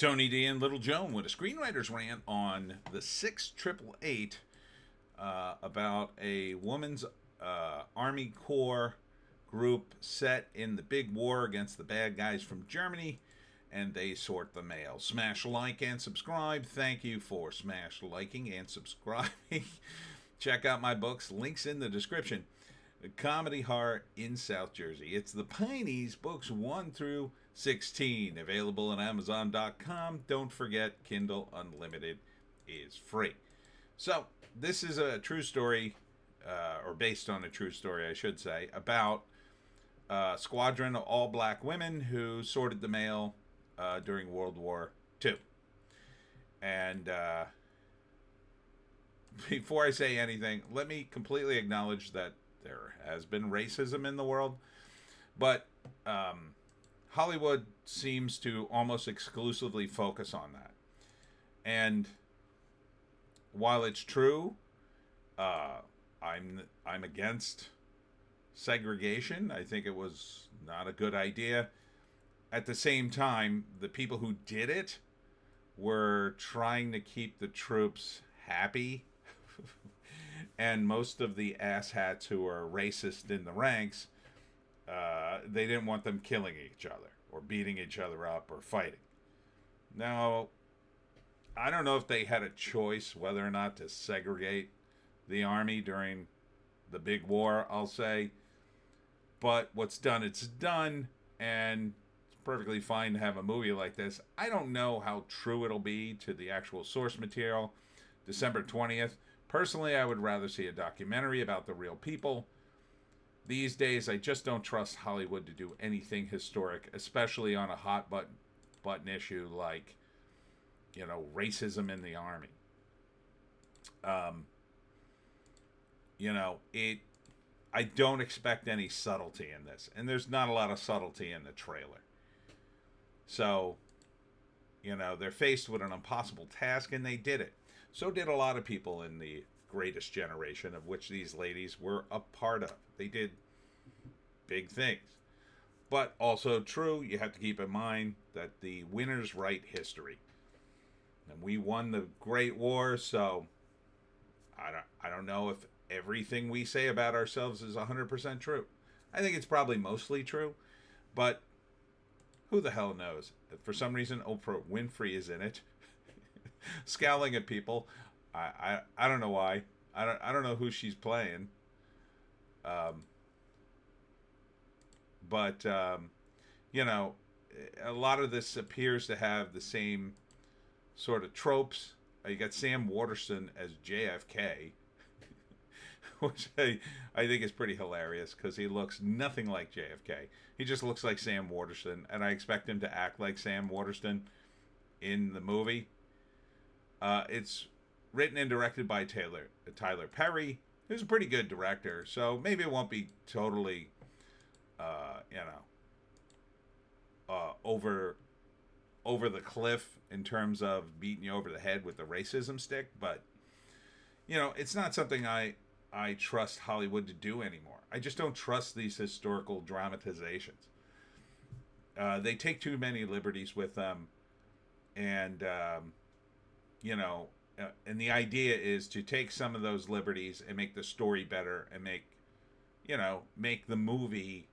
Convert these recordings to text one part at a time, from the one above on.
Tony D and Little Joan with a screenwriter's rant on the 6888 about a woman's Army Corps group set in the big war against the bad guys from Germany, and they sort the mail. Smash like and subscribe. Thank you for smash liking and subscribing. Check out my books. Links in the description. Comedy horror in South Jersey. It's the Pineys, books 1 through 16, available on Amazon.com. Don't forget, Kindle Unlimited is free. So, this is a true story, or based on a true story, I should say, about a squadron of all black women who sorted the mail during World War II. And before I say anything, let me completely acknowledge that there has been racism in the world, but Hollywood seems to almost exclusively focus on that. And while it's true, I'm against segregation. I think it was not a good idea. At the same time, the people who did it were trying to keep the troops happy. And most of the asshats who are racist in the ranks, they didn't want them killing each other or beating each other up or fighting. Now, I don't know if they had a choice whether or not to segregate the army during the big war, I'll say. But what's done, it's done, and it's perfectly fine to have a movie like this. I don't know how true it'll be to the actual source material. December 20th. Personally, I would rather see a documentary about the real people. These days, I just don't trust Hollywood to do anything historic, especially on a hot button issue like, racism in the army. I don't expect any subtlety in this, and there's not a lot of subtlety in the trailer. So, they're faced with an impossible task, and they did it. So did a lot of people in the greatest generation, of which these ladies were a part of. They did big things. But also true, you have to keep in mind that the winners write history. And we won the Great War, so I don't know if everything we say about ourselves is 100% true. I think it's probably mostly true, but who the hell knows? For some reason, Oprah Winfrey is in it. Scowling at people. I don't know why. I don't know who she's playing. But a lot of this appears to have the same sort of tropes. You got Sam Waterston as JFK, which I think is pretty hilarious because he looks nothing like JFK. He just looks like Sam Waterston, and I expect him to act like Sam Waterston in the movie. It's written and directed by Tyler Perry, who's a pretty good director. So maybe it won't be totally, over the cliff in terms of beating you over the head with the racism stick. But, it's not something I trust Hollywood to do anymore. I just don't trust these historical dramatizations. They take too many liberties with them. And, and the idea is to take some of those liberties and make the story better and make the movie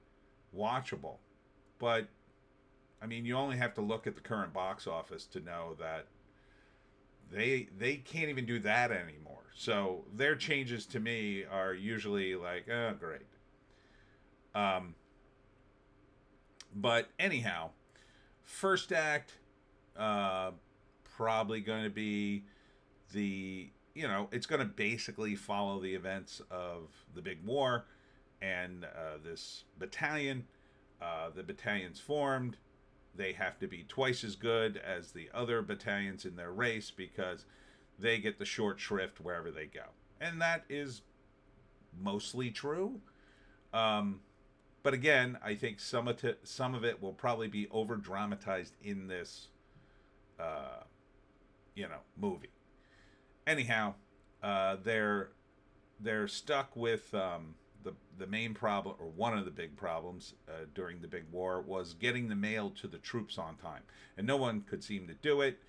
watchable. But, you only have to look at the current box office to know that they can't even do that anymore. So their changes to me are usually like, oh, great. But anyhow, first act, probably going to be it's going to basically follow the events of the big war and this battalion. The battalion's formed. They have to be twice as good as the other battalions in their race because they get the short shrift wherever they go. And that is mostly true. But again, I think some of it will probably be over dramatized in this movie. Anyhow, they're stuck with the main problem, or one of the big problems during the big war, was getting the mail to the troops on time, and no one could seem to do it.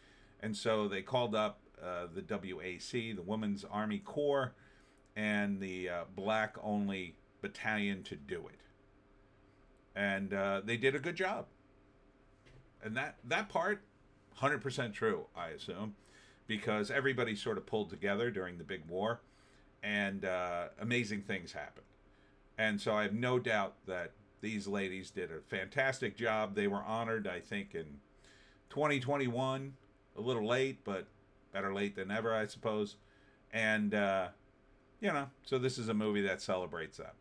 And so they called up the WAC, the Women's Army Corps, and the black only battalion to do it. And they did a good job. And that part, 100% true, I assume, because everybody sort of pulled together during the big war, and amazing things happened. And so I have no doubt that these ladies did a fantastic job. They were honored, I think, in 2021, a little late, but better late than never, I suppose. And, so this is a movie that celebrates that.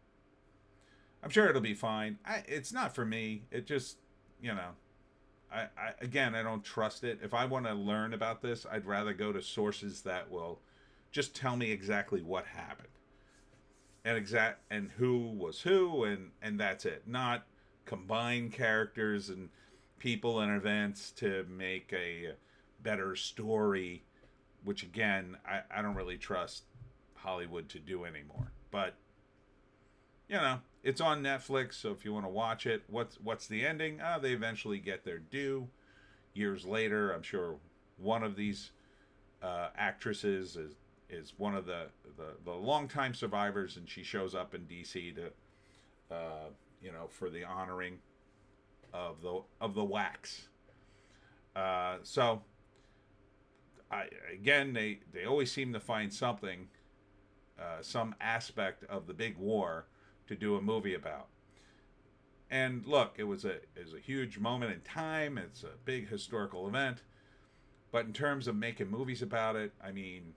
I'm sure it'll be fine. It's not for me. It just, I don't trust it. If I want to learn about this, I'd rather go to sources that will just tell me exactly what happened. And who was who, and that's it. Not combine characters and people and events to make a better story, which again, I don't really trust Hollywood to do anymore. But it's on Netflix, so if you want to watch it, what's the ending? They eventually get their due. Years later, I'm sure one of these actresses is one of the longtime survivors, and she shows up in DC to for the honoring of the wax. So they always seem to find something, some aspect of the big war to do a movie about. And look, it was a huge moment in time. It's a big historical event. But in terms of making movies about it, I mean,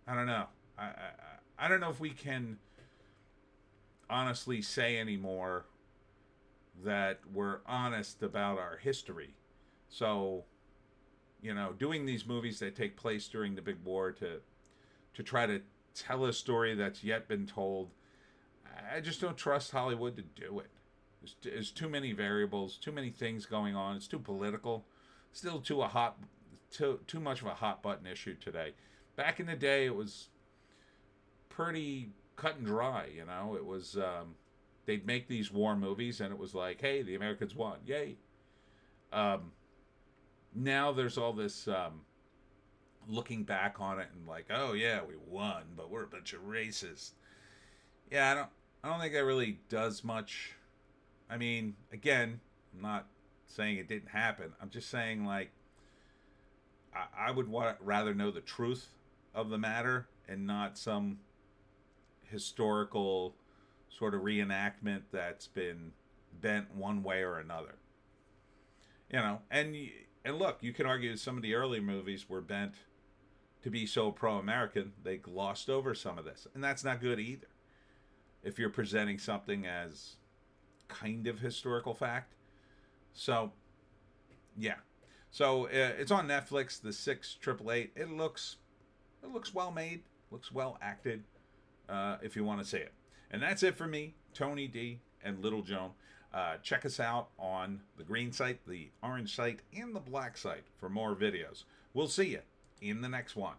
I don't know. I don't know if we can honestly say anymore that we're honest about our history. So, doing these movies that take place during the big war to try to tell a story that's yet been told, I just don't trust Hollywood to do it. There's too many variables, too many things going on. It's too political. Still too much of a hot button issue today. Back in the day, it was pretty cut and dry. It was they'd make these war movies, and it was like, hey, the Americans won, yay. Now there's all this looking back on it and like, oh yeah, we won, but we're a bunch of racists. Yeah, I don't think that really does much. I mean, again, I'm not saying it didn't happen. I'm just saying, like, I would rather know the truth of the matter and not some historical sort of reenactment that's been bent one way or another. And look, you can argue some of the early movies were bent to be so pro-American, they glossed over some of this. And that's not good either, if you're presenting something as kind of historical fact. So, yeah. So, it's on Netflix, the 688. It looks well made, looks well acted, if you want to see it. And that's it for me, Tony D, and Little Joan. Check us out on the green site, the orange site, and the black site for more videos. We'll see you in the next one.